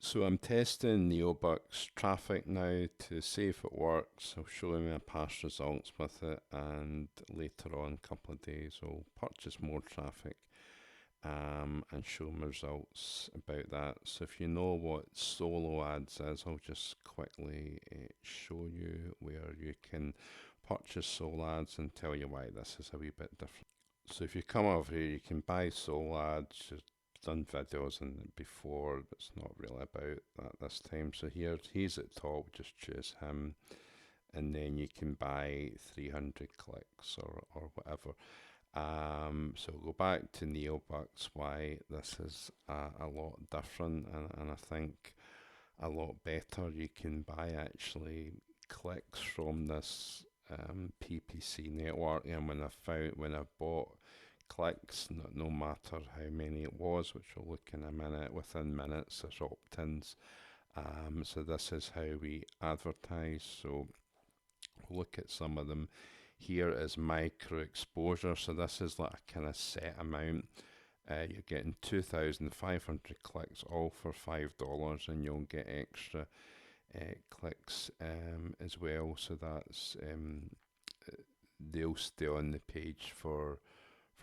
So I'm testing Neobux traffic now to see if it works. I'll show you my past results with it, and later on, a couple of days, I'll purchase more traffic and show my results about that. So if you know what solo ads is, I'll just quickly show you where you can purchase solo ads and tell you why this is a wee bit different. So if you come over here, you can buy solo ads. Done videos on it before, but it's not really about that this time. So here, he's at top, just choose him, and then you can buy 300 clicks or whatever. So go back to Neobux, why this is a lot different, and I think a lot better. You can buy actually clicks from this PPC network, and when I bought clicks, no matter how many it was, which we'll look in a minute, within minutes there's opt-ins. So this is how we advertise. So we'll look at some of them. Here is micro exposure. So this is like a kind of set amount. You're getting 2,500 clicks, all for $5, and you'll get extra clicks as well. So that's they'll stay on the page for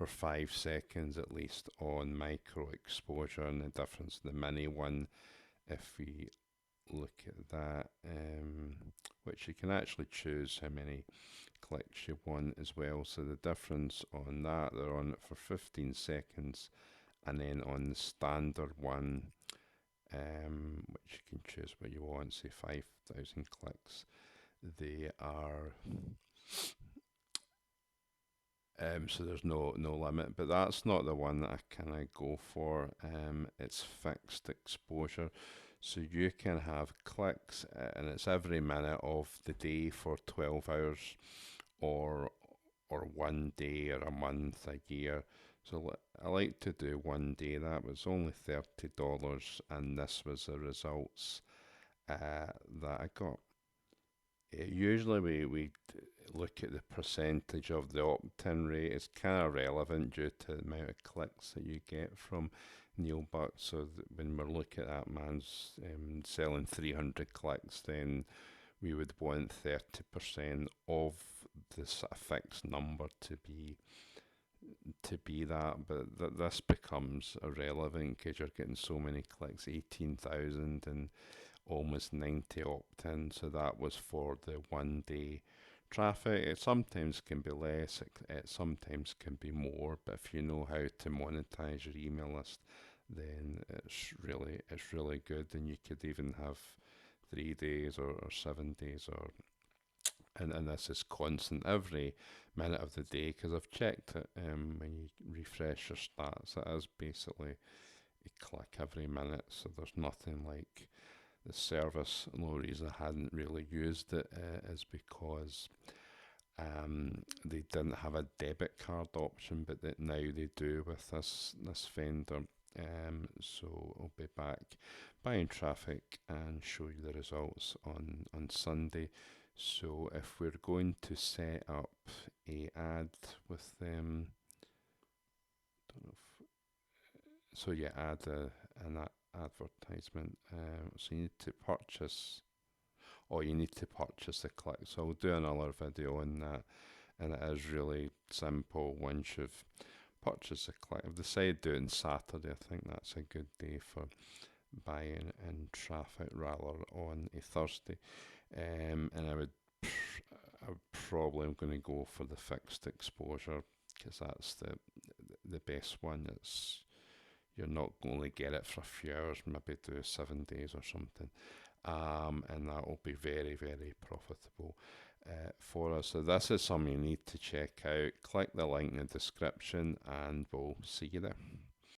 5 seconds at least on micro exposure, and the difference, the mini one, if we look at that, which you can actually choose how many clicks you want as well. So the difference on that, they're on it for 15 seconds, and then on the standard one, which you can choose what you want, say 5,000 clicks, they are so there's no limit, but that's not the one that I kind of go for. It's fixed exposure, so you can have clicks, and it's every minute of the day for 12 hours, or 1 day, or a month, a year. So I like to do 1 day. That was only $30, and this was the results that I got. Usually we look at the percentage of the opt-in rate. It's kind of relevant due to the amount of clicks that you get from Neobux. So when we're looking at that man's selling 300 clicks, then we would want 30% of this fixed number to be that, but this becomes irrelevant because you're getting so many clicks, 18,000 and almost 90 opt-ins. So that was for the 1 day traffic. It sometimes can be less, it sometimes can be more, but if you know how to monetize your email list, then it's really good, and you could even have 3 days or 7 days, or and this is constant every minute of the day, because I've checked it. When you refresh your stats, it is basically a click every minute, so there's nothing like the service. The only reason I hadn't really used it is because they didn't have a debit card option, but that now they do with this vendor. So I'll be back buying traffic and show you the results on Sunday. So if we're going to set up a ad with them, don't know if, so yeah, add an advertisement. So you need to purchase, or you need to purchase the click. So I'll do another video on that, and it is really simple once you've purchased a click. I've decided to do it on Saturday. I think that's a good day for buying in traffic rather on a Thursday. And I would probably, I'm going to go for the fixed exposure, because that's the best one. It's, you're not going to get it for a few hours, maybe do 7 days or something, and that will be very, very profitable for us. So this is something you need to check out. Click the link in the description, and we'll see you there.